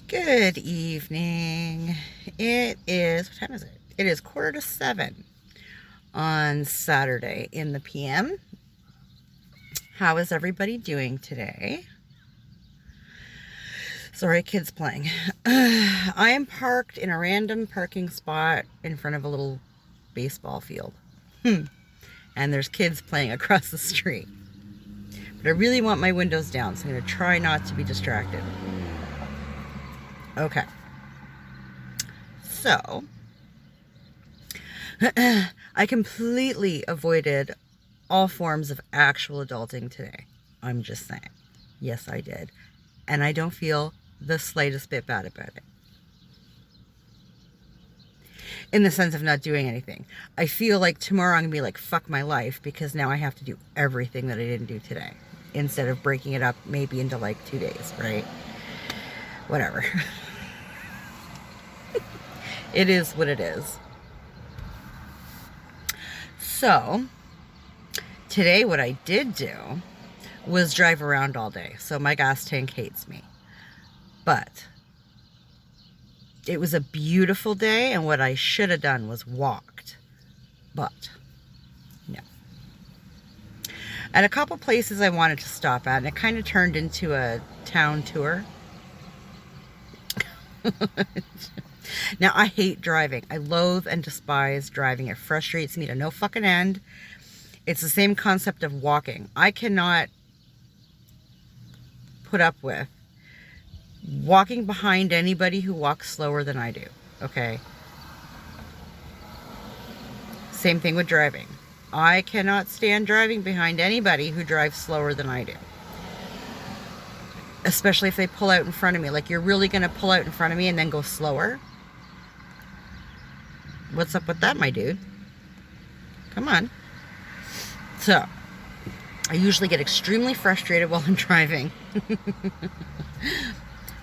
Good evening. It is, what time is it? It is 6:45 on Saturday in the PM. How is everybody doing today? Sorry, kids playing. I am parked in a random parking spot in front of a little baseball field. And there's kids playing across the street. But I really want my windows down, so I'm going to try not to be distracted. Okay. So, I completely avoided all forms of actual adulting today. I'm just saying. Yes, I did. And I don't feel the slightest bit bad about it. In the sense of not doing anything. I feel like tomorrow I'm going to be like, fuck my life, because now I have to do everything that I didn't do today. Instead of breaking it up maybe into like 2 days, right? Whatever. It is what it is. So, today what I did do was drive around all day. So my gas tank hates me. But it was a beautiful day, and what I should have done was walked. But no. At a couple places I wanted to stop at, and it kind of turned into a town tour. Now, I hate driving. I loathe and despise driving. It frustrates me to no fucking end. It's the same concept of walking. I cannot put up with walking behind anybody who walks slower than I do. Okay? Same thing with driving. I cannot stand driving behind anybody who drives slower than I do. Especially if they pull out in front of me. Like, you're really going to pull out in front of me and then go slower? What's up with that, my dude? Come on. So, I usually get extremely frustrated while I'm driving.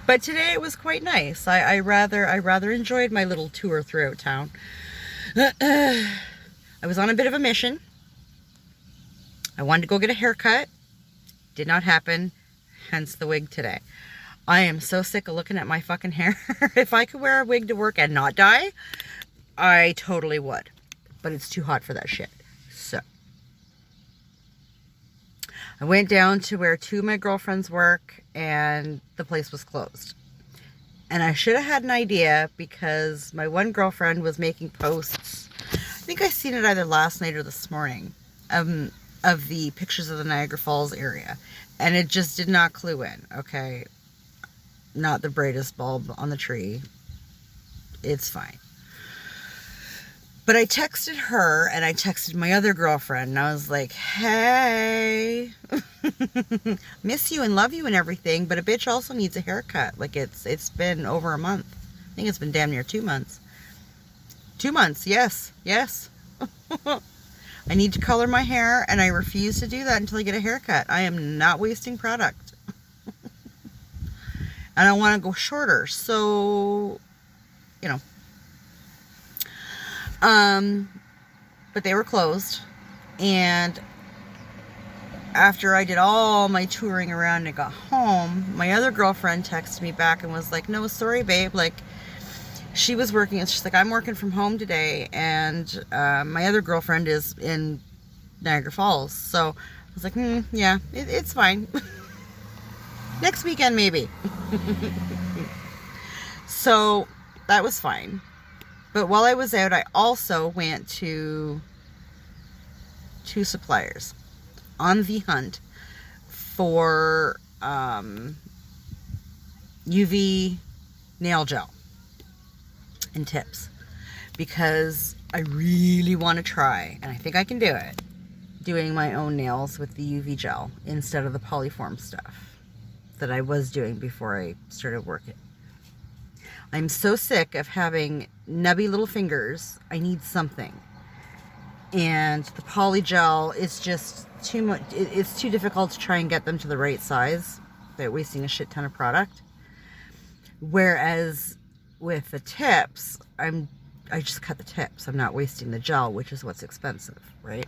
But today it was quite nice. I rather enjoyed my little tour throughout town. I was on a bit of a mission. I wanted to go get a haircut. Did not happen. Hence the wig today. I am so sick of looking at my fucking hair. If I could wear a wig to work and not die, I totally would. But it's too hot for that shit. So, I went down to where two of my girlfriends work, and the place was closed. And I should have had an idea, because my one girlfriend was making posts. I think I seen it either last night or this morning, of the pictures of the Niagara Falls area. And it just did not clue in, okay? Not the brightest bulb on the tree. It's fine. But I texted her, and I texted my other girlfriend, and I was like, hey, miss you and love you and everything, but a bitch also needs a haircut. Like, it's been over a month. I think it's been damn near 2 months. 2 months, yes. I need to color my hair, and I refuse to do that until I get a haircut. I am not wasting product. And I want to go shorter, so, you know. But they were closed, and after I did all my touring around and got home, my other girlfriend texted me back and was like, no, sorry, babe, like, she was working, and she's like, I'm working from home today, and my other girlfriend is in Niagara Falls, so I was like, yeah, it's fine. Next weekend, maybe. So, that was fine. But while I was out, I also went to 2 suppliers on the hunt for UV nail gel and tips, because I really want to try, and I think I can do it, doing my own nails with the UV gel instead of the polyform stuff that I was doing before I started working. I'm so sick of having nubby little fingers. I need something. And the poly gel is just too much. It's too difficult to try and get them to the right size without wasting a shit ton of product. Whereas with the tips, I just cut the tips. I'm not wasting the gel, which is what's expensive, right?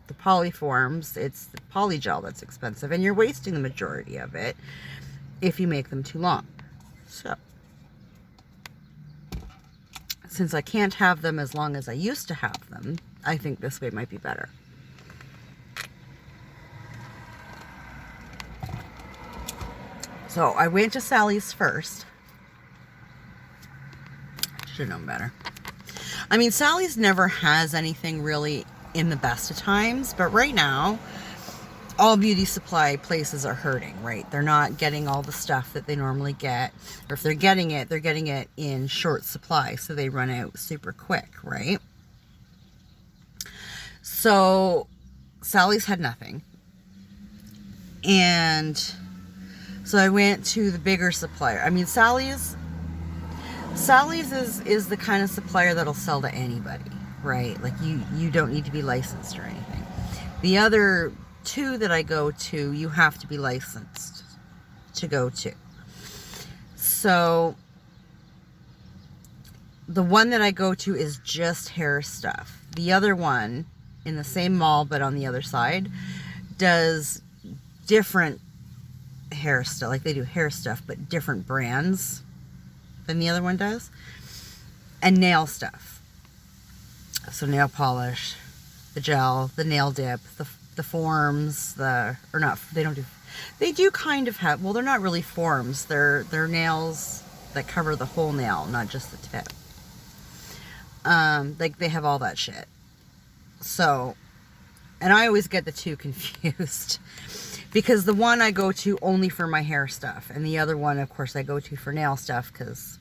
The polyforms, it's the poly gel that's expensive, and you're wasting the majority of it if you make them too long. So, since I can't have them as long as I used to have them, I think this way might be better. So I went to Sally's first. Should have known better. I mean, Sally's never has anything really in the best of times, but right now, all beauty supply places are hurting, right? They're not getting all the stuff that they normally get, or if they're getting it in short supply, so they run out super quick, right? So Sally's had nothing, and so I went to the bigger supplier. I mean, Sally's is the kind of supplier that'll sell to anybody, right? Like you don't need to be licensed or anything. The other two that I go to, you have to be licensed to go to. So the one that I go to is just hair stuff. The other one in the same mall but on the other side does different hair stuff. Like they do hair stuff but different brands than the other one does. And nail stuff. So nail polish, the gel, the nail dip, the forms, they do kind of have, well, they're not really forms, they're nails that cover the whole nail, not just the tip. Like they have all that shit. So, and I always get the two confused because the one I go to only for my hair stuff, and the other one, of course, I go to for nail stuff because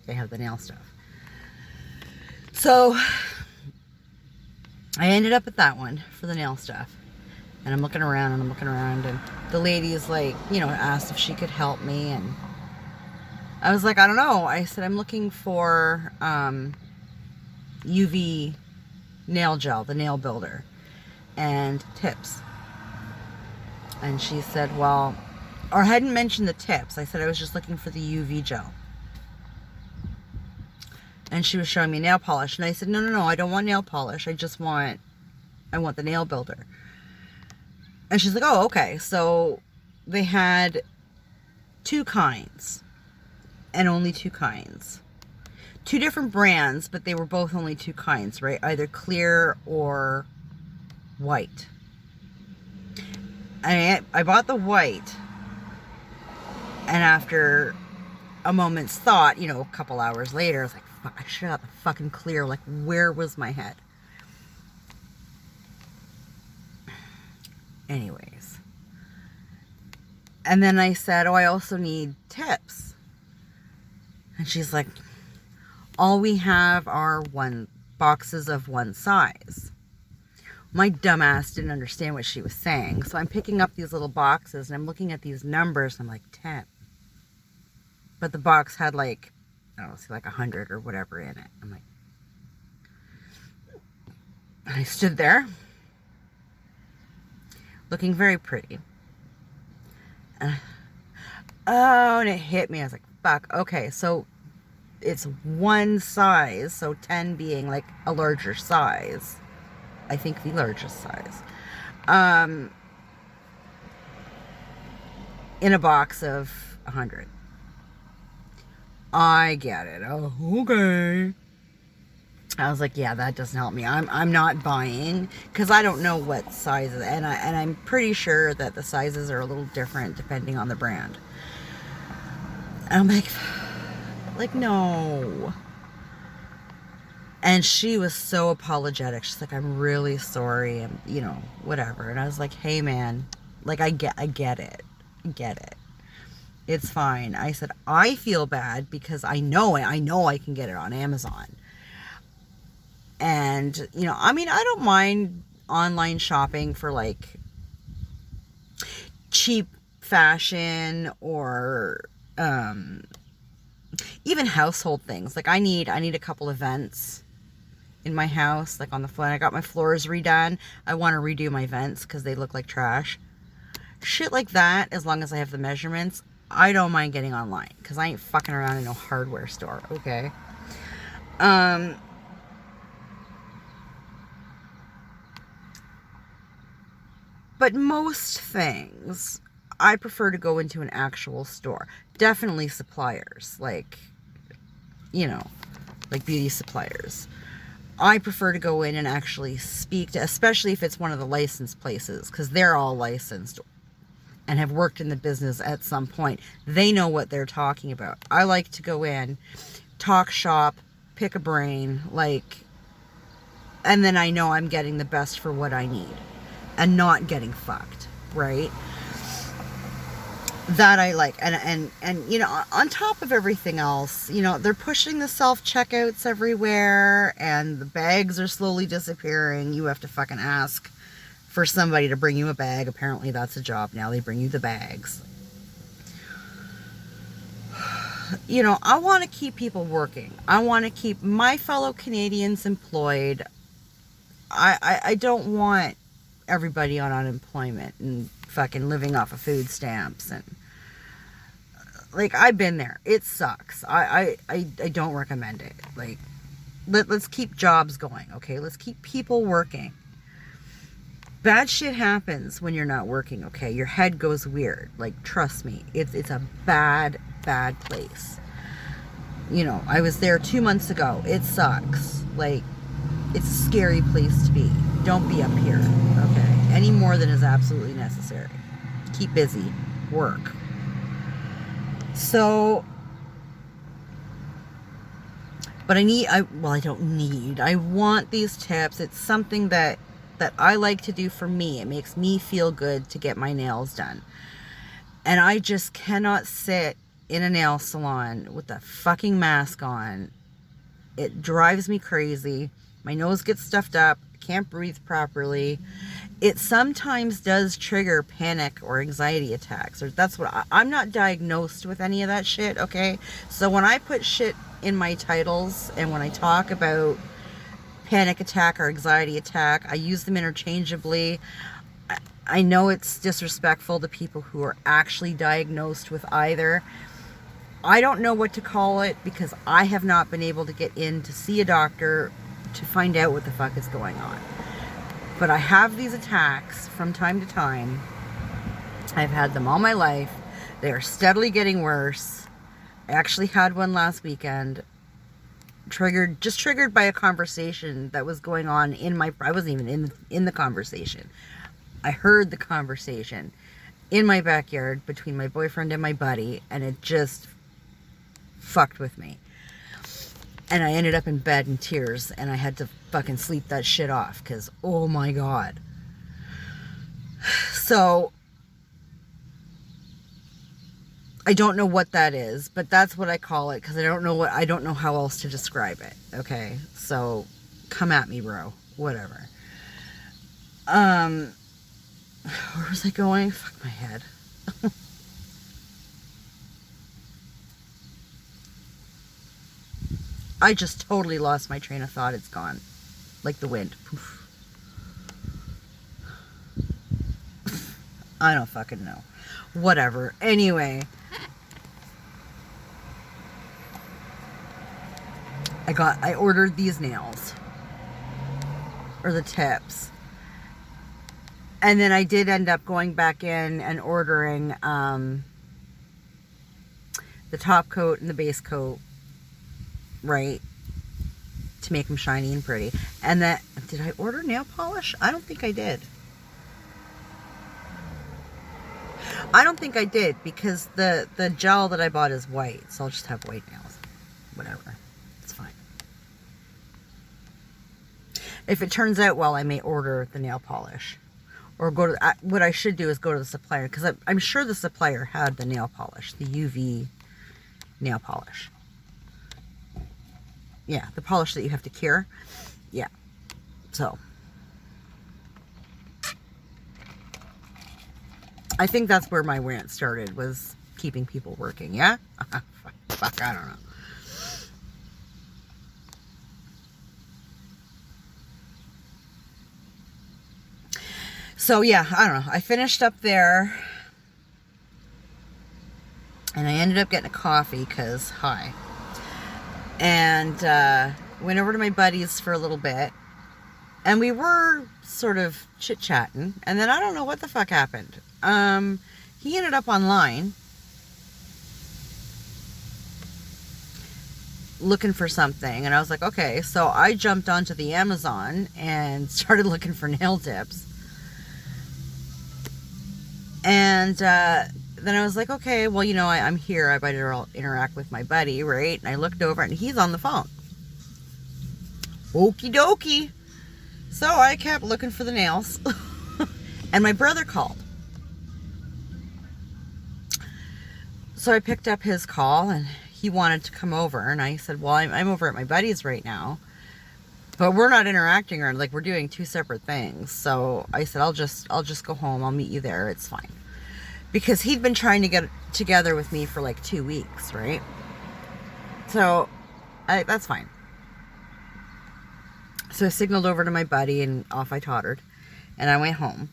they have the nail stuff. So I ended up at that one for the nail stuff. And I'm looking around and the lady is like, you know, asked if she could help me, and I was like, I don't know. I said, I'm looking for UV nail gel, the nail builder, and tips. And she said, well, or I hadn't mentioned the tips. I said I was just looking for the UV gel. And she was showing me nail polish. And I said, no, I don't want nail polish. I want the nail builder. And she's like, oh, okay. So they had two kinds. And only two kinds. Two different brands, but they were both only two kinds, right? Either clear or white. And I bought the white. And after a moment's thought, you know, a couple hours later, I was like, fuck, I should have got the fucking clear. Like, where was my head? Anyways. And then I said, oh, I also need tips. And she's like, all we have are boxes of one size. My dumbass didn't understand what she was saying. So I'm picking up these little boxes and I'm looking at these numbers and I'm like, 10. But the box had like, I don't know, like 100 or whatever in it. I'm like, I stood there looking very pretty. And it hit me. I was like, fuck. Okay, so it's one size. So 10 being like a larger size. I think the largest size. In a box of 100. I get it. Oh, okay. I was like, yeah, that doesn't help me. I'm not buying because I don't know what sizes, and I'm pretty sure that the sizes are a little different depending on the brand. And I'm like no. And she was so apologetic. She's like, I'm really sorry, and you know, whatever. And I was like, hey man, like I get it. It's fine. I said, I feel bad because I know I can get it on Amazon. And, you know, I mean, I don't mind online shopping for like cheap fashion or even household things. Like I need a couple of vents in my house, like on the floor. I got my floors redone. I want to redo my vents because they look like trash. Shit like that, as long as I have the measurements, I don't mind getting online because I ain't fucking around in no hardware store, okay? But most things, I prefer to go into an actual store. Definitely suppliers, like, you know, like beauty suppliers. I prefer to go in and actually speak to, especially if it's one of the licensed places, because they're all licensed and have worked in the business at some point. They know what they're talking about. I like to go in, talk shop, pick a brain, and then I know I'm getting the best for what I need and not getting fucked, right? That I like. And on top of everything else, they're pushing the self-checkouts everywhere and the bags are slowly disappearing. You have to fucking ask for somebody to bring you a bag. Apparently that's a job now. They bring you the bags. I want to keep people working. I want to keep my fellow Canadians employed. I don't want everybody on unemployment and fucking living off of food stamps. And I've been there. It sucks. I don't recommend it. Let's keep jobs going, okay? Let's keep people working. Bad shit happens when you're not working, okay? Your head goes weird. Trust me. It's a bad place. I was there 2 months ago. It sucks. It's a scary place to be. Don't be up here, okay? Any more than is absolutely necessary. Keep busy. Work. So, but I want these tips. It's something that I like to do for me. It makes me feel good to get my nails done. And I just cannot sit in a nail salon with a fucking mask on. It drives me crazy. My nose gets stuffed up. I can't breathe properly. It sometimes does trigger panic or anxiety attacks. Or that's what I'm not diagnosed with any of that shit, okay? So when I put shit in my titles and when I talk about panic attack or anxiety attack, I use them interchangeably. I know it's disrespectful to people who are actually diagnosed with either. I don't know what to call it because I have not been able to get in to see a doctor to find out what the fuck is going on. But I have these attacks from time to time. I've had them all my life. They are steadily getting worse. I actually had one last weekend. Triggered by a conversation that was going on I wasn't even in the conversation. I heard the conversation in my backyard between my boyfriend and my buddy, and it just fucked with me. And I ended up in bed in tears, and I had to fucking sleep that shit off, because, oh my God. So, I don't know what that is, but that's what I call it, because I don't know how else to describe it, okay? So, come at me, bro. Whatever. Where was I going? Fuck my head. I just totally lost my train of thought. It's gone. Like the wind. Poof. I don't fucking know. Whatever. Anyway. I ordered these nails. Or the tips. And then I did end up going back in and ordering the top coat and the base coat. Right, to make them shiny and pretty. And did I order nail polish? I don't think I did. I don't think I did, because the gel that I bought is white, so I'll just have white nails. Whatever, it's fine. If it turns out well, I may order the nail polish, or go to what I should do is go to the supplier, because I'm sure the supplier had the nail polish, the UV nail polish. Yeah, the polish that you have to cure. Yeah. So. I think that's where my rant started, was keeping people working, yeah? Fuck, I don't know. So, yeah, I don't know. I finished up there. And I ended up getting a coffee, because, hi. And went over to my buddy's for a little bit. And we were sort of chit-chatting. And then I don't know what the fuck happened. He ended up online. looking for something. And I was like, okay. So I jumped onto the Amazon and started looking for nail tips. And then I was like, okay, well, you know, I'm here. I better interact with my buddy, right? And I looked over and he's on the phone. Okie dokie. So I kept looking for the nails. And my brother called. So I picked up his call and he wanted to come over. And I said, well, I'm over at my buddy's right now. But we're not interacting, or like we're doing two separate things. So I said, I'll just go home. I'll meet you there. It's fine. Because he'd been trying to get together with me for like 2 weeks, right? So that's fine. So I signaled over to my buddy and off I tottered. And I went home.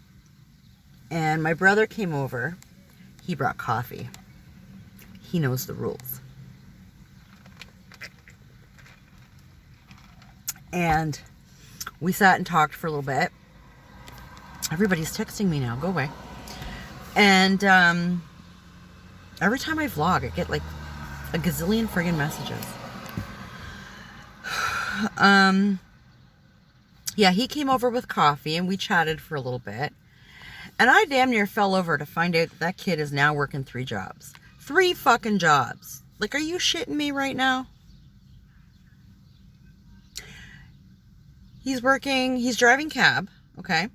And my brother came over. He brought coffee. He knows the rules. And we sat and talked for a little bit. Everybody's texting me now. Go away. And every time I vlog, I get like a gazillion friggin' messages. Yeah, he came over with coffee and we chatted for a little bit. And I damn near fell over to find out that kid is now working 3 jobs. 3 fucking jobs. Like, are you shitting me right now? He's driving cab, okay?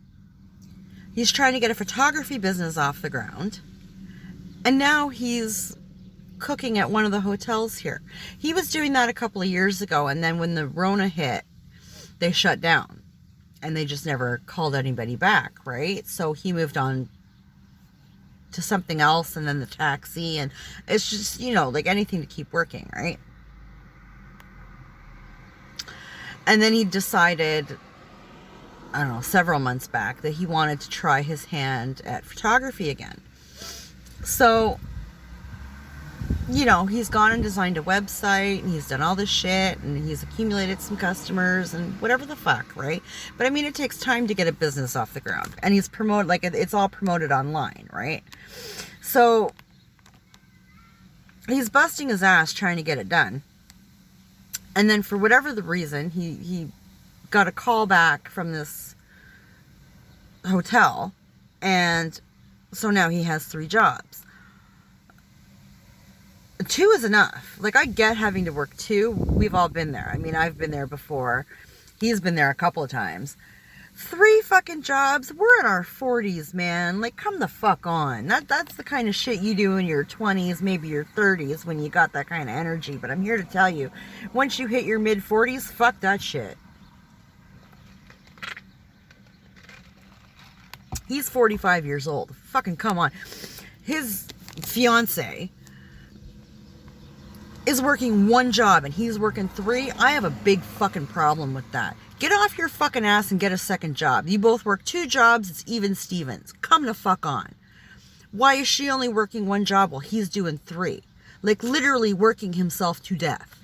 He's trying to get a photography business off the ground. And now he's cooking at one of the hotels here. He was doing that a couple of years ago, and then when the Rona hit, they shut down. And they just never called anybody back, right? So he moved on to something else, and then the taxi, and it's just, you know, like anything to keep working, right? And then he decided, I don't know, several months back, that he wanted to try his hand at photography again. So, you know, he's gone and designed a website, and he's done all this shit, and he's accumulated some customers, and whatever the fuck, right? But I mean, it takes time to get a business off the ground, and he's promoted, like, it's all promoted online, right? So he's busting his ass trying to get it done. And then for whatever the reason, he got a call back from this hotel, and so now he has 3 jobs. 2 is enough. Like, I get having to work 2. We've all been there. I mean, I've been there before. He's been there a couple of times. 3 fucking jobs. We're in our 40s, man. Like, come the fuck on. That's the kind of shit you do in your 20s, maybe your 30s, when you got that kind of energy. But I'm here to tell you, once you hit your mid-40s, fuck that shit. He's 45 years old. Fucking come on. His fiance is working 1 job and he's working 3. I have a big fucking problem with that. Get off your fucking ass and get a second job. You both work 2 jobs. It's even Stevens. Come the fuck on. Why is she only working 1 job while he's doing 3? Like, literally working himself to death.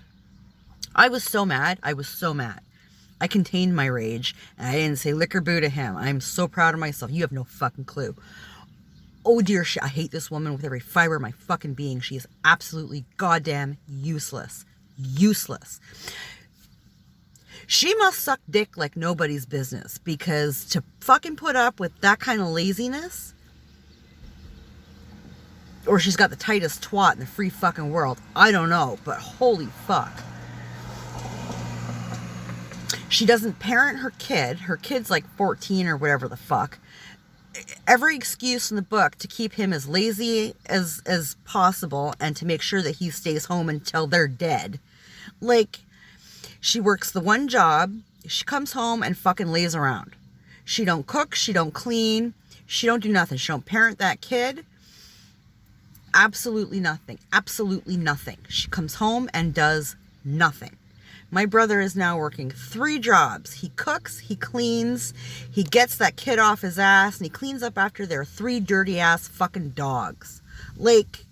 I was so mad. I was so mad. I contained my rage and I didn't say lick or boo to him. I'm so proud of myself. You have no fucking clue. Oh dear shit, I hate this woman with every fiber of my fucking being. She is absolutely goddamn useless. Useless. She must suck dick like nobody's business, because to fucking put up with that kind of laziness, or she's got the tightest twat in the free fucking world. I don't know, but holy fuck. She doesn't parent her kid. Her kid's like 14 or whatever the fuck. Every excuse in the book to keep him as lazy as possible and to make sure that he stays home until they're dead. Like, she works the 1 job, she comes home and fucking lays around. She don't cook, she don't clean, she don't do nothing. She don't parent that kid. Absolutely nothing. Absolutely nothing. She comes home and does nothing. My brother is now working 3 jobs. He cooks, he cleans, he gets that kid off his ass, and he cleans up after their 3 dirty ass fucking dogs. Like,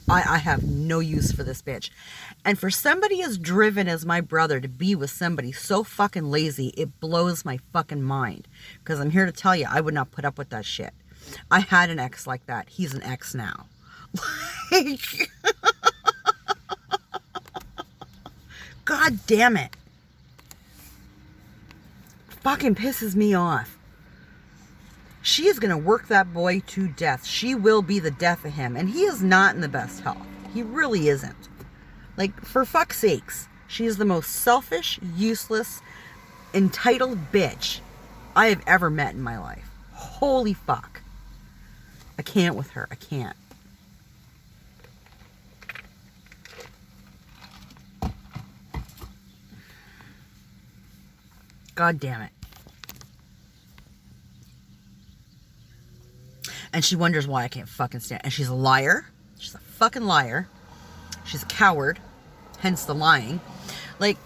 I have no use for this bitch. And for somebody as driven as my brother to be with somebody so fucking lazy, it blows my fucking mind. Because I'm here to tell you, I would not put up with that shit. I had an ex like that. He's an ex now. Like, God damn it. Fucking pisses me off. She is going to work that boy to death. She will be the death of him. And he is not in the best health. He really isn't. Like, for fuck's sakes, she is the most selfish, useless, entitled bitch I have ever met in my life. Holy fuck. I can't with her. I can't. God damn it. And she wonders why I can't fucking stand it. And she's a liar. She's a fucking liar. She's a coward. Hence the lying. Like,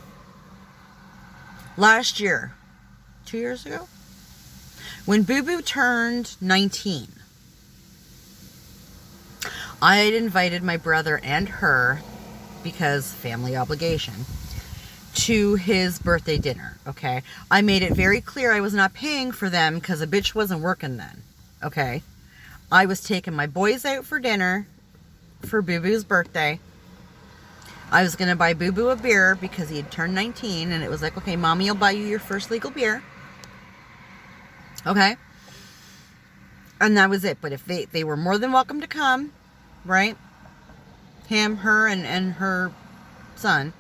last year, 2 years ago, when Boo Boo turned 19, I had invited my brother and her, because family obligation, to his birthday dinner, okay? I made it very clear I was not paying for them because a bitch wasn't working then, okay? I was taking my boys out for dinner for Boo Boo's birthday. I was going to buy Boo Boo a beer because he had turned 19, and it was like, okay, Mommy will buy you your first legal beer. Okay? And that was it. But if they were more than welcome to come, right? Him, her, and her son.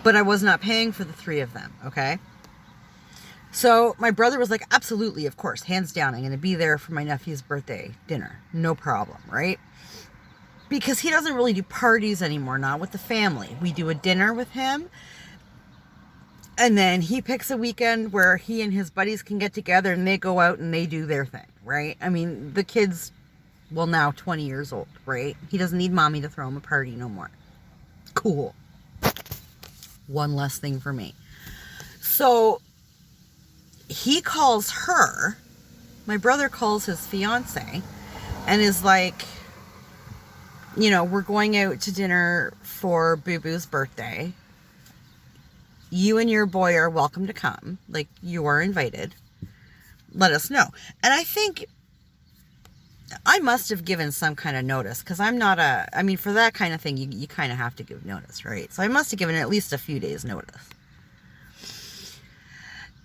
But I was not paying for the three of them, okay? So my brother was like, absolutely, of course, hands down, I'm going to be there for my nephew's birthday dinner. No problem, right? Because he doesn't really do parties anymore, not with the family. We do a dinner with him, and then he picks a weekend where he and his buddies can get together and they go out and they do their thing, right? I mean, the kid's, well, now 20 years old, right? He doesn't need Mommy to throw him a party no more. Cool. One less thing for me. So he calls her, my brother calls his fiance, and is like, you know, we're going out to dinner for Boo Boo's birthday. You and your boy are welcome to come. Like, you are invited. Let us know. And I think I must have given some kind of notice, because I'm not I mean, for that kind of thing, you kind of have to give notice, right? So I must have given at least a few days notice.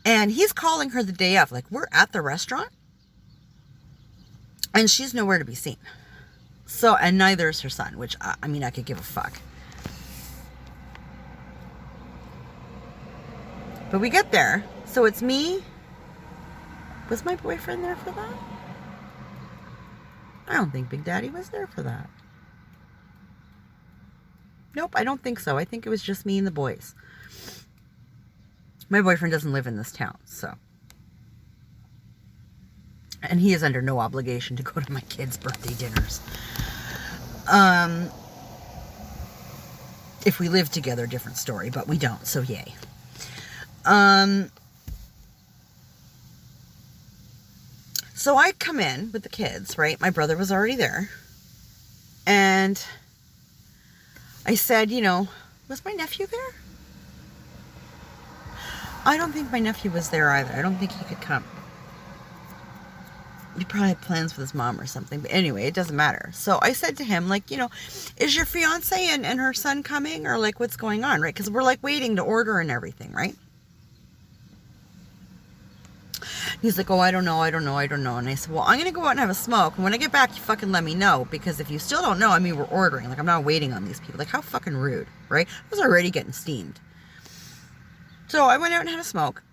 And he's calling her the day of, like, we're at the restaurant, and she's nowhere to be seen. So, and neither is her son, which, I mean, I could give a fuck. But we get there. So it's me. Was my boyfriend there for that? I don't think Big Daddy was there for that. Nope, I don't think so. I think it was just me and the boys. My boyfriend doesn't live in this town, so. And he is under no obligation to go to my kids' birthday dinners. If we live together, different story, but we don't, so yay. So I come in with the kids, right? My brother was already there. And I said, you know, was my nephew there? I don't think my nephew was there either. I don't think he could come. He probably had plans with his mom or something. But anyway, it doesn't matter. So I said to him, like, you know, is your fiance and her son coming? Or, like, what's going on, right? Because we're, like, waiting to order and everything, right? He's like, oh, I don't know. And I said, well, I'm going to go out and have a smoke. And when I get back, you fucking let me know. Because if you still don't know, I mean, we're ordering. Like, I'm not waiting on these people. Like, how fucking rude, right? I was already getting steamed. So I went out and had a smoke.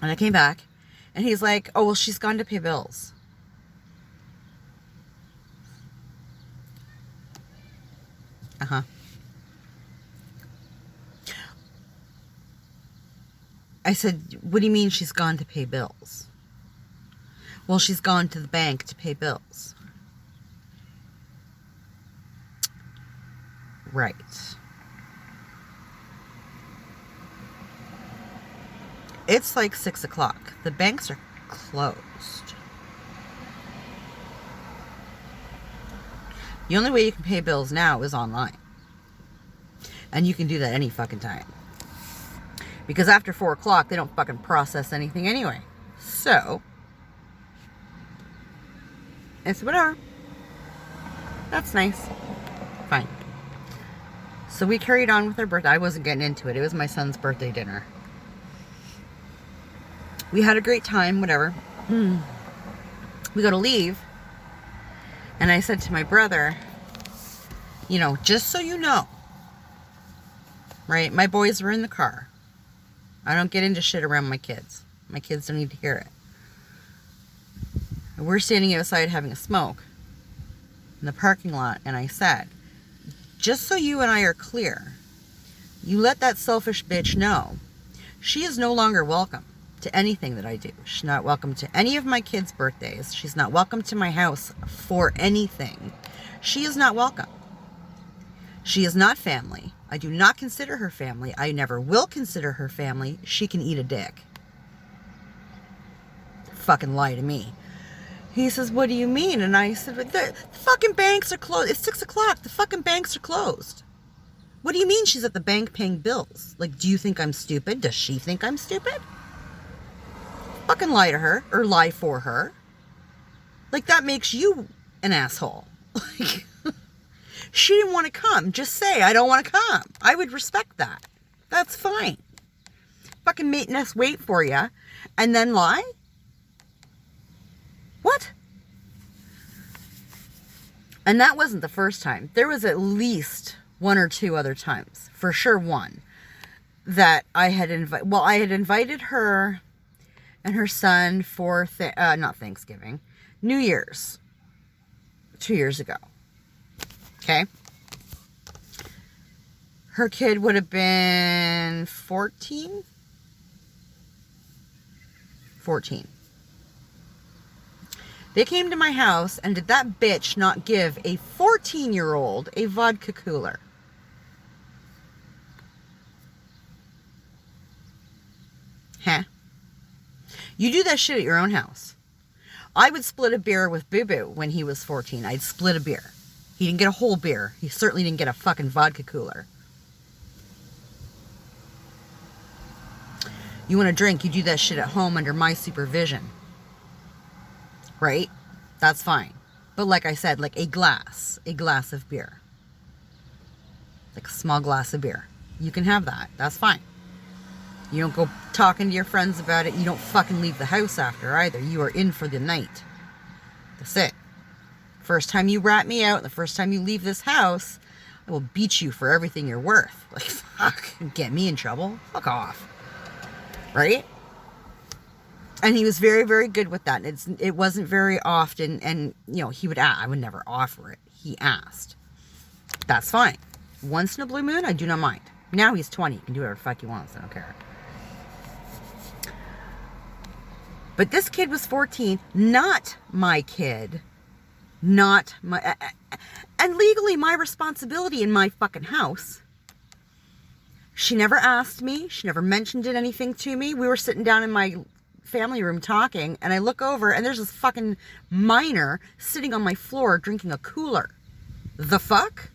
And I came back. And he's like, oh, well, she's gone to pay bills. Uh-huh. I said, what do you mean she's gone to pay bills? Well, she's gone to the bank to pay bills. Right. It's like 6 o'clock. The banks are closed. The only way you can pay bills now is online. And you can do that any fucking time. Because after 4 o'clock, they don't fucking process anything anyway. So, it's whatever. That's nice. Fine. So we carried on with our birthday. I wasn't getting into it. It was my son's birthday dinner. We had a great time, whatever. We go to leave. And I said to my brother, you know, just so you know, right? My boys were in the car. I don't get into shit around my kids. My kids don't need to hear it. And we're standing outside having a smoke in the parking lot. And I said, just so you and I are clear, you let that selfish bitch know she is no longer welcome to anything that I do. She's not welcome to any of my kids' birthdays. She's not welcome to my house for anything. She is not welcome. She is not family. I do not consider her family. I never will consider her family. She can eat a dick. Fucking lie to me. He says, what do you mean? And I said, the fucking banks are closed. It's 6 o'clock. The fucking banks are closed. What do you mean she's at the bank paying bills? Like, do you think I'm stupid? Does she think I'm stupid? Fucking lie to her, or lie for her. Like, that makes you an asshole. Like, she didn't want to come. Just say, I don't want to come. I would respect that. That's fine. Fucking making us wait for you, and then lie? What? And that wasn't the first time. There was at least 1 or 2 other times, for sure one, that I had invited her and her son for, not Thanksgiving, New Year's, 2 years ago. Okay? Her kid would have been 14? 14. They came to my house, and did that bitch not give a 14-year-old a vodka cooler? Huh? You do that shit at your own house. I would split a beer with Boo Boo when he was 14. I'd split a beer. He didn't get a whole beer. He certainly didn't get a fucking vodka cooler. You want to drink, you do that shit at home under my supervision. Right? That's fine. But like I said, like a glass of beer. Like a small glass of beer. You can have that. That's fine. You don't go talking to your friends about it. You don't fucking leave the house after either. You are in for the night. That's it. First time you rat me out, the first time you leave this house, I will beat you for everything you're worth. Like, fuck, get me in trouble. Fuck off. Right? And he was very, very good with that. It wasn't very often, and, you know, he would ask. I would never offer it. He asked. That's fine. Once in a blue moon, I do not mind. Now he's 20. He can do whatever the fuck he wants. I don't care. But this kid was 14. Not my kid. Not my... and legally my responsibility in my fucking house. She never asked me. She never mentioned anything to me. We were sitting down in my family room talking, and I look over, and there's this fucking minor sitting on my floor drinking a cooler. The fuck?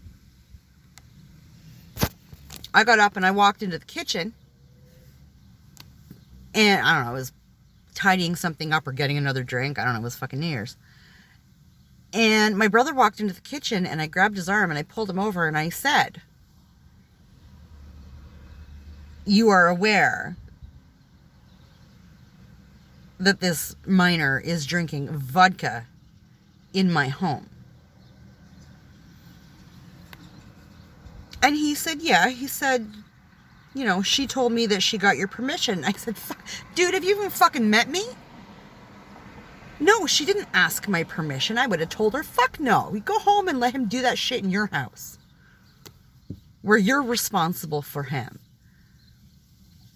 I got up and I walked into the kitchen, and I don't know, I was tidying something up or getting another drink. I don't know, it was fucking New Year's. And my brother walked into the kitchen, and I grabbed his arm and I pulled him over, and I said, you are aware that this minor is drinking vodka in my home? And he said, yeah. He said, you know, she told me that she got your permission. I said, fuck, dude, have you even fucking met me? No, she didn't ask my permission. I would have told her, fuck no. We go home and let him do that shit in your house, where you're responsible for him.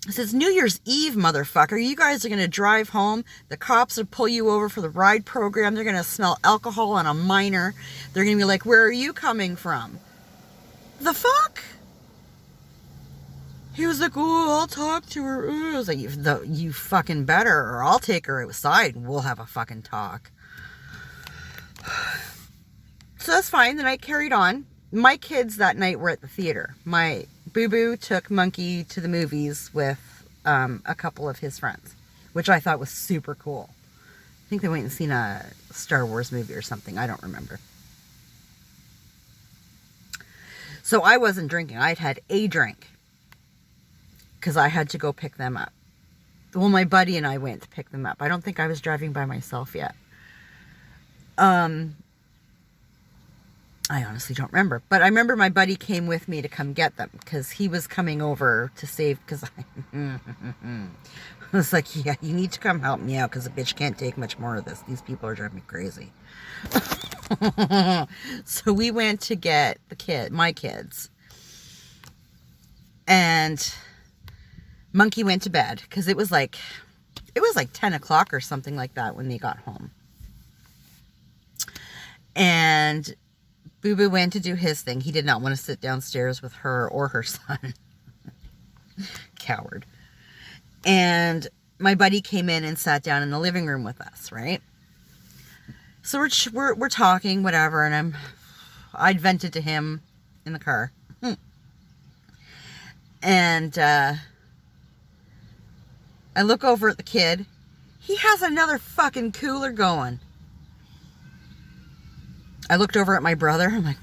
It says, New Year's Eve, motherfucker. You guys are going to drive home. The cops will pull you over for the ride program. They're going to smell alcohol on a minor. They're going to be like, where are you coming from? The fuck? He was like, oh, I'll talk to her. I was like, you fucking better, or I'll take her outside and we'll have a fucking talk. So that's fine. The night carried on. My kids that night were at the theater. My Boo Boo took Monkey to the movies with a couple of his friends, which I thought was super cool. I think they went and seen a Star Wars movie or something. I don't remember. So I wasn't drinking. I'd had a drink because I had to go pick them up. Well, my buddy and I went to pick them up. I don't think I was driving by myself yet. I honestly don't remember. But I remember my buddy came with me to come get them because he was coming over to save, because I was like, yeah, you need to come help me out because the bitch can't take much more of this. These people are driving me crazy. So we went to get my kids. And Monkey went to bed because it was like 10 o'clock or something like that when they got home. And Boo Boo went to do his thing. He did not want to sit downstairs with her or her son. Coward. And my buddy came in and sat down in the living room with us, right? So we're talking, whatever, and I'd vented to him in the car. And I look over at the kid. He has another fucking cooler going. I looked over at my brother. I'm like,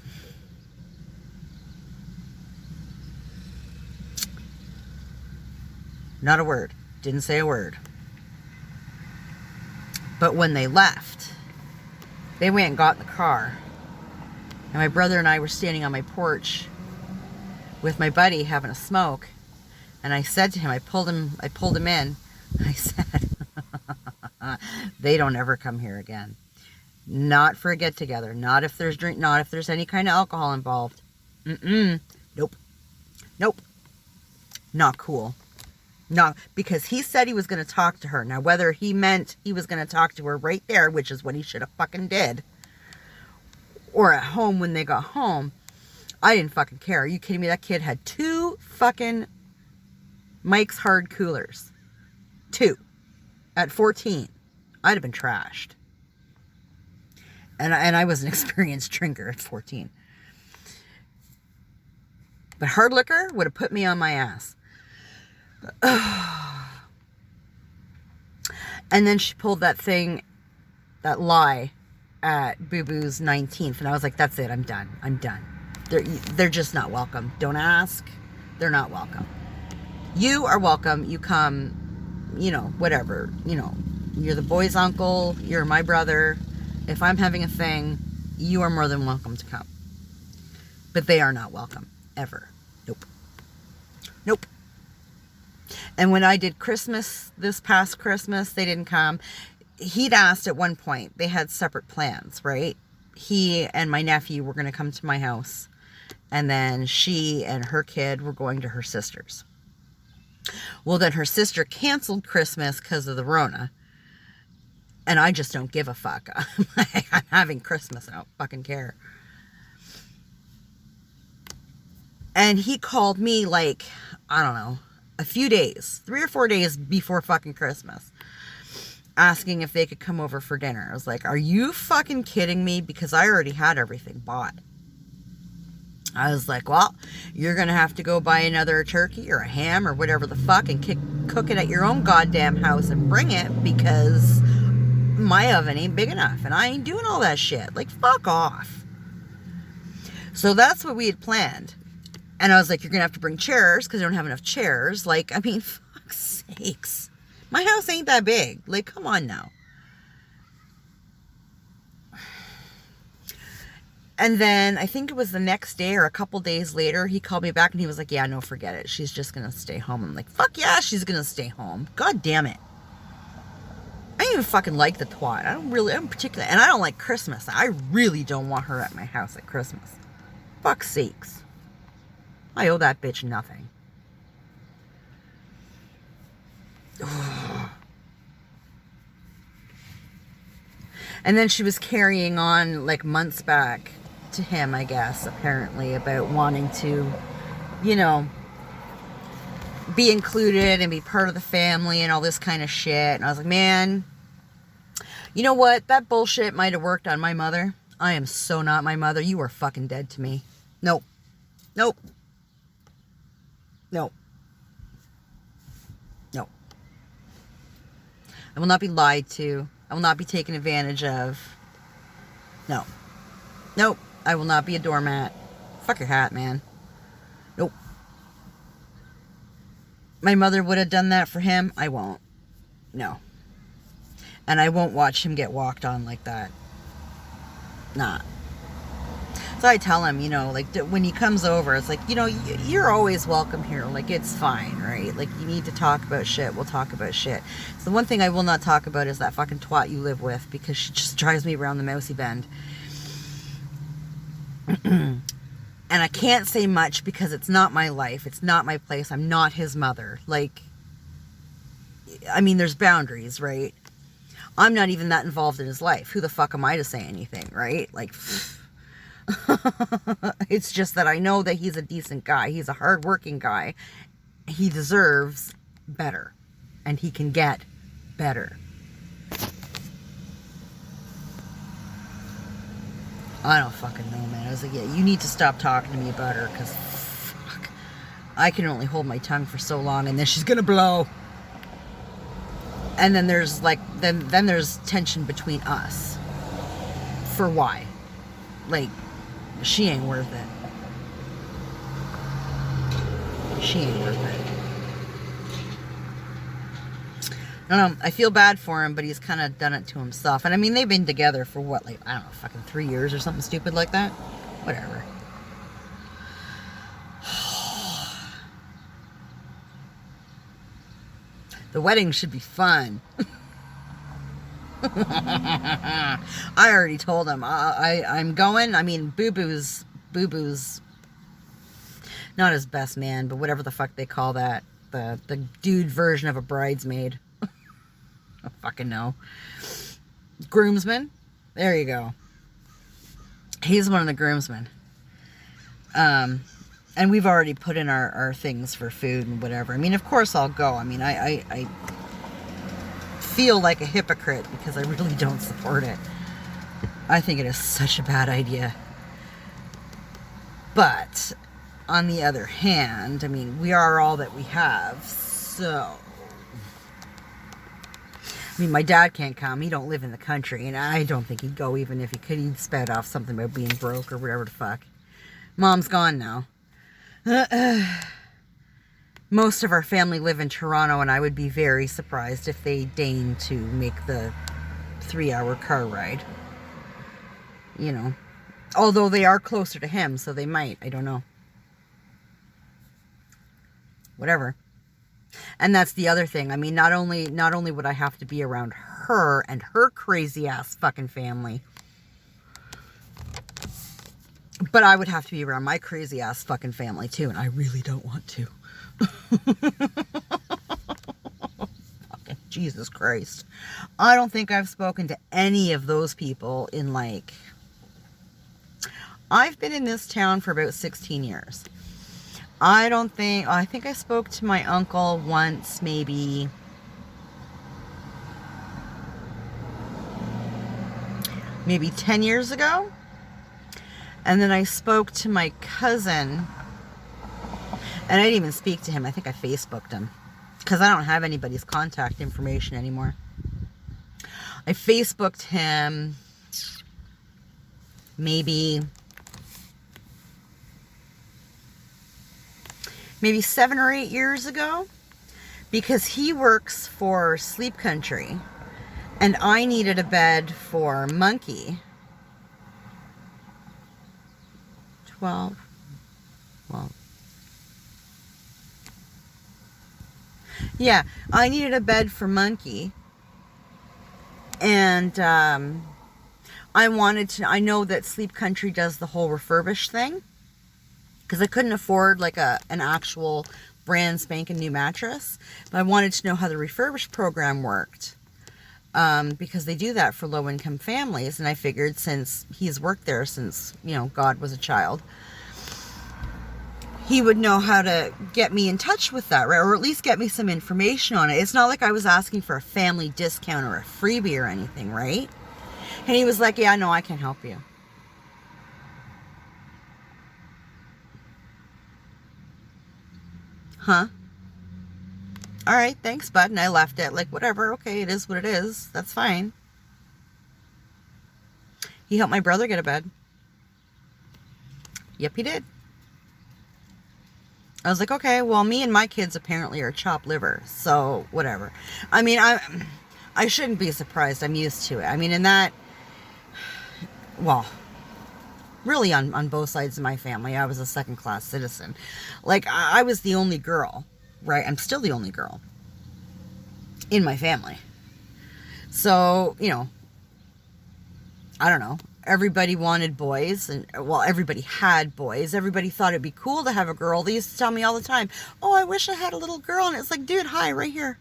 not a word. Didn't say a word. But when they left, they went and got in the car. And my brother and I were standing on my porch with my buddy having a smoke. And I said to him, I pulled him in. I said, they don't ever come here again. Not for a get together. Not if there's not if there's any kind of alcohol involved. Nope. Not cool. No, because he said he was going to talk to her. Now, whether he meant he was going to talk to her right there, which is what he should have fucking did, or at home when they got home, I didn't fucking care. Are you kidding me? That kid had 2 fucking Mike's Hard Coolers. 2. At 14. I'd have been trashed. And I was an experienced drinker at 14. But hard liquor would have put me on my ass. And then she pulled that lie at Boo Boo's 19th. And I was like, that's it. I'm done. They're just not welcome. Don't ask. They're not welcome. You are welcome. You come, whatever. You're the boy's uncle. You're my brother. If I'm having a thing, you are more than welcome to come. But they are not welcome. Ever. Nope. And when I did Christmas, this past Christmas, they didn't come. He'd asked at one point. They had separate plans, right? He and my nephew were going to come to my house. And then she and her kid were going to her sister's. Well, then her sister canceled Christmas because of the Rona. And I just don't give a fuck. I'm having Christmas. I don't fucking care. And he called me like, I don't know, a few days, 3 or 4 days before fucking Christmas, asking if they could come over for dinner. I was like, are you fucking kidding me? Because I already had everything bought. I was like, well, you're going to have to go buy another turkey or a ham or whatever the fuck and cook it at your own goddamn house and bring it, because my oven ain't big enough and I ain't doing all that shit. Like, fuck off. So that's what we had planned. And I was like, you're going to have to bring chairs because I don't have enough chairs. Like, I mean, fuck's sakes. My house ain't that big. Like, come on now. And then I think it was the next day or a couple days later, he called me back and he was like, yeah, no, forget it. She's just going to stay home. I'm like, fuck yeah, she's going to stay home. God damn it. I don't even fucking like the twat. I'm particular. And I don't like Christmas. I really don't want her at my house at Christmas. Fuck's sakes. I owe that bitch nothing. And then she was carrying on like months back to him, I guess, apparently, about wanting to, be included and be part of the family and all this kind of shit. And I was like, man, you know what? That bullshit might have worked on my mother. I am so not my mother. You are fucking dead to me. Nope. I will not be lied to. I will not be taken advantage of. No. I will not be a doormat. Fuck your hat, man. my mother would have done that for him. I won't. No. And I won't watch him get walked on like that. Nah. So I tell him, you know, like, when he comes over, it's like, you know, you're always welcome here. Like, it's fine, right? Like, you need to talk about shit, we'll talk about shit. So the one thing I will not talk about is that fucking twat you live with, because she just drives me around the mousy bend. And I can't say much because it's not my life. It's not my place. I'm not his mother. Like, I mean, there's boundaries, right? I'm not even that involved in his life. Who the fuck am I to say anything, right? Like, it's just that I know that he's a decent guy. He's a hardworking guy. He deserves better. And he can get better. I don't fucking know, man. I was like, yeah, you need to stop talking to me about her, because fuck, I can only hold my tongue for so long, and then she's gonna blow. And then there's like, then there's tension between us. For why? Like, she ain't worth it. She ain't worth it. I don't know. I feel bad for him, but he's kind of done it to himself. And I mean, they've been together for what, like, I don't know, fucking 3 years or something stupid like that. Whatever. The wedding should be fun. I already told him. I'm going. I mean, Boo Boo's not his best man, but whatever the fuck they call that. The dude version of a bridesmaid. I don't fucking know. Groomsman? There you go. He's one of the groomsmen. And we've already put in our things for food and whatever. I mean, of course I'll go. I mean, I feel like a hypocrite because I really don't support it. I think it is such a bad idea. But, on the other hand, I mean, we are all that we have, so... I mean, my dad can't come. He don't live in the country, and I don't think he'd go even if he could. He'd spout off something about being broke or whatever the fuck. Mom's gone now. Most of our family live in Toronto, and I would be very surprised if they deign to make the 3-hour car ride. You know. Although they are closer to him, so they might. I don't know. Whatever. And that's the other thing. I mean, not only would I have to be around her and her crazy ass fucking family, but I would have to be around my crazy ass fucking family too, and I really don't want to. Fucking Jesus Christ. I don't think I've spoken to any of those people in like... I've been in this town for about 16 years. I think I spoke to my uncle once, maybe 10 years ago. And then I spoke to my cousin, and I didn't even speak to him. I think I Facebooked him, because I don't have anybody's contact information anymore. I Facebooked him maybe 7 or 8 years ago, because he works for Sleep Country, and I needed a bed for Monkey. 12. Well, yeah, I needed a bed for Monkey, and I know that Sleep Country does the whole refurbished thing, because I couldn't afford like an actual brand spanking new mattress, but I wanted to know how the refurbished program worked, because they do that for low-income families, and I figured since he's worked there since, you know, God was a child, he would know how to get me in touch with that, right? Or at least get me some information on it. It's not like I was asking for a family discount or a freebie or anything, right? And he was like, yeah, no, I can help you. Huh? All right, thanks, bud. And I left it. Like, whatever. Okay, it is what it is. That's fine. He helped my brother get a bed. Yep, he did. I was like, okay, well, me and my kids apparently are chopped liver, so whatever. I mean, I shouldn't be surprised. I'm used to it. I mean, in that, well, really on both sides of my family, I was a second-class citizen. Like, I was the only girl, right? I'm still the only girl in my family. So, you know, I don't know. Everybody wanted boys, and well, everybody had boys. Everybody thought it'd be cool to have a girl. They used to tell me all the time, oh, I wish I had a little girl. And it's like, dude, hi, right here.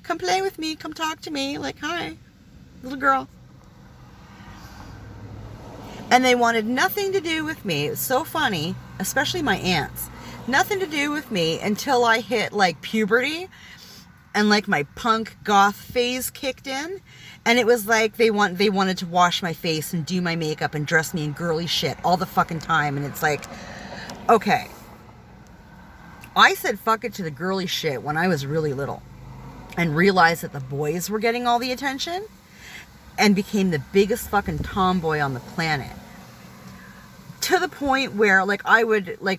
Come play with me. Come talk to me. Like, hi, little girl. And they wanted nothing to do with me. It was so funny, especially my aunts. Nothing to do with me until I hit, like, puberty. And like my punk goth phase kicked in, and it was like they wanted to wash my face and do my makeup and dress me in girly shit all the fucking time. And it's like, okay, I said fuck it to the girly shit when I was really little, and realized that the boys were getting all the attention, and became the biggest fucking tomboy on the planet. To the point where, like,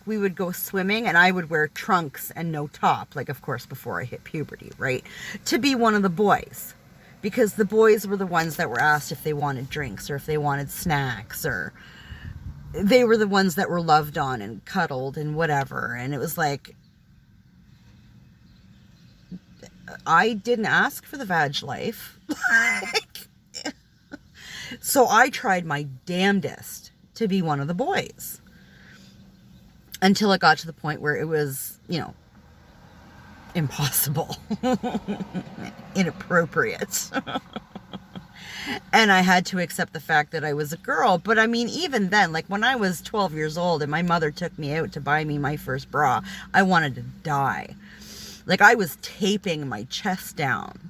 we would go swimming and I would wear trunks and no top, like, of course, before I hit puberty, right? To be one of the boys. Because the boys were the ones that were asked if they wanted drinks or if they wanted snacks, or they were the ones that were loved on and cuddled and whatever. And it was like, I didn't ask for the vag life. So I tried my damnedest to be one of the boys, until it got to the point where it was, you know, impossible, inappropriate. And I had to accept the fact that I was a girl. But I mean, even then, like when I was 12 years old and my mother took me out to buy me my first bra, I wanted to die. Like, I was taping my chest down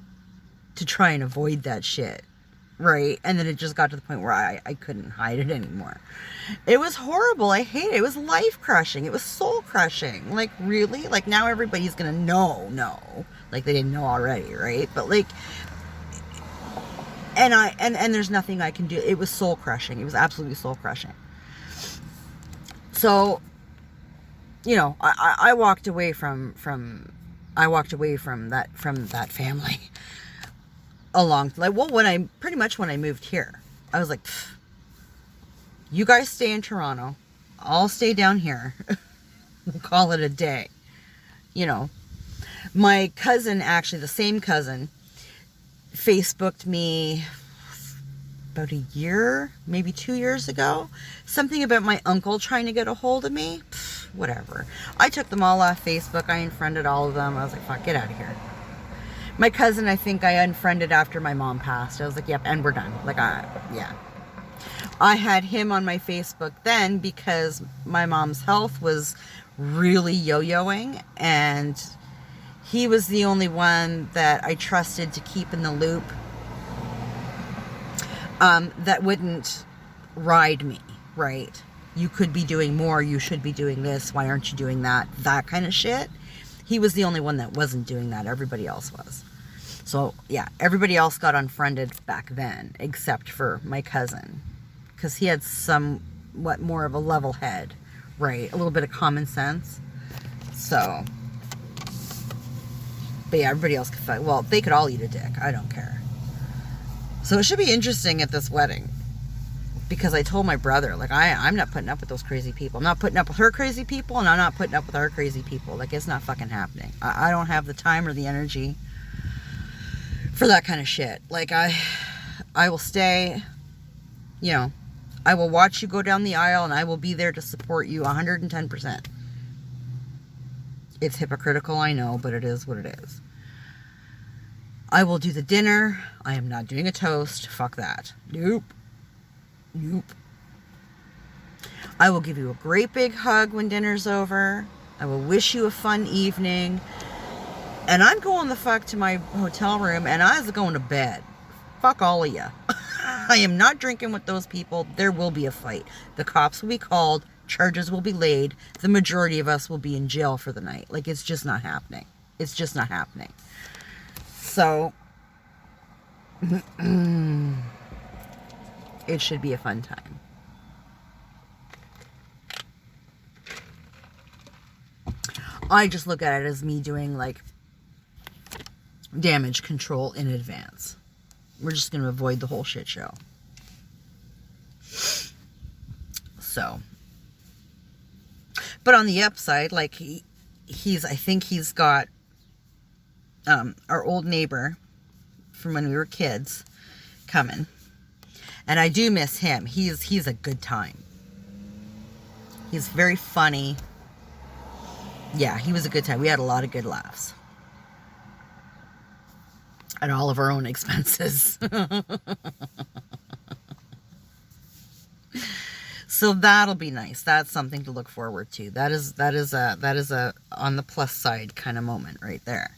to try and avoid that shit. Right? And then it just got to the point where I couldn't hide it anymore. It was horrible. I hate it. It was life crushing. It was soul crushing. Like, really? Like, now everybody's gonna know. Like, they didn't know already, right? But like, and there's nothing I can do. It was soul crushing. It was absolutely soul crushing. So, you know, I walked away from that family. When I moved here, I was like, you guys stay in Toronto, I'll stay down here. We'll call it a day. You know, my cousin, actually the same cousin, Facebooked me about a year, maybe 2 years ago, something about my uncle trying to get a hold of me. Whatever. I took them all off Facebook. I unfriended all of them. I was like, fuck, get out of here. My cousin, I think I unfriended after my mom passed. I was like, yep, and we're done. Like, yeah. I had him on my Facebook then because my mom's health was really yo-yoing, and he was the only one that I trusted to keep in the loop, that wouldn't ride me, right? You could be doing more. You should be doing this. Why aren't you doing that? That kind of shit. He was the only one that wasn't doing that. Everybody else was. So, yeah, everybody else got unfriended back then, except for my cousin. Because he had somewhat more of a level head, right? A little bit of common sense. So, but yeah, everybody else could fight. Well, they could all eat a dick. I don't care. So it should be interesting at this wedding. Because I told my brother, like, I'm not putting up with those crazy people. I'm not putting up with her crazy people, and I'm not putting up with our crazy people. Like, it's not fucking happening. I don't have the time or the energy for that kind of shit. Like, I will stay, you know, I will watch you go down the aisle, and I will be there to support you 110%. It's hypocritical, I know, but it is what it is. I will do the dinner. I am not doing a toast. Fuck that. Nope. I will give you a great big hug when dinner's over. I will wish you a fun evening. And I'm going the fuck to my hotel room, and I was going to bed. Fuck all of you. I am not drinking with those people. There will be a fight. The cops will be called. Charges will be laid. The majority of us will be in jail for the night. Like, it's just not happening. It's just not happening. So, it should be a fun time. I just look at it as me doing like damage control in advance. We're just going to avoid the whole shit show. So, but on the upside, like I think he's got our old neighbor from when we were kids coming, and I do miss him. He's a good time. He's very funny. Yeah, he was a good time. We had a lot of good laughs at all of our own expenses. So that'll be nice. That's something to look forward to. That is a on the plus side kind of moment right there.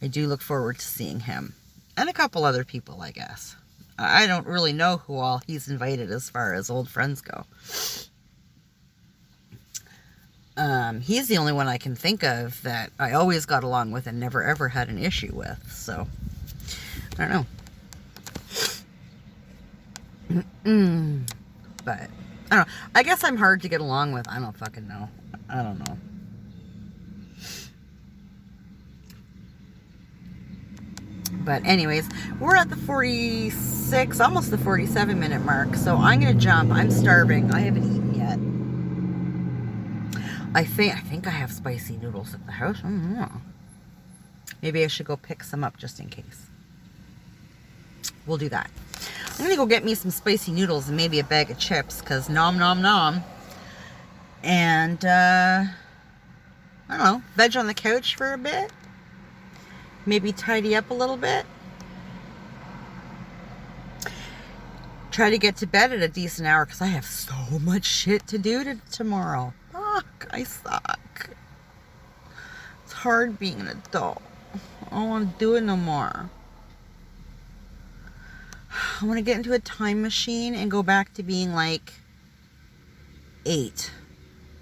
I do look forward to seeing him and a couple other people, I guess. I don't really know who all he's invited as far as old friends go. He's the only one I can think of that I always got along with and never ever had an issue with. So I don't know. But I don't know. I guess I'm hard to get along with. I don't fucking know. I don't know. But anyways, we're at the 46, almost the 47 minute mark. So I'm going to jump. I'm starving. I haven't eaten yet. I think I have spicy noodles at the house. I don't know. Maybe I should go pick some up just in case. We'll do that. I'm going to go get me some spicy noodles and maybe a bag of chips, because nom nom nom. And, I don't know, veg on the couch for a bit. Maybe tidy up a little bit. Try to get to bed at a decent hour, because I have so much shit to do tomorrow. Fuck, I suck. It's hard being an adult. I don't want to do it no more. I want to get into a time machine and go back to being like 8.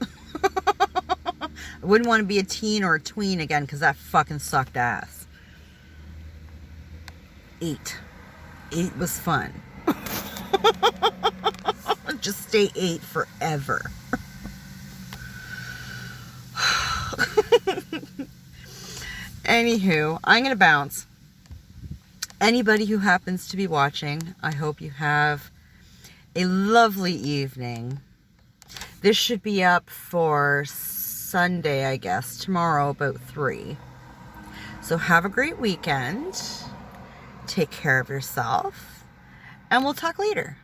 I wouldn't want to be a teen or a tween again, because that fucking sucked ass. 8 was fun. Just stay 8 forever. Anywho, I'm gonna bounce. Anybody who happens to be watching, I hope you have a lovely evening. This should be up for Sunday, I guess, tomorrow about 3. So have a great weekend. Take care of yourself, and we'll talk later.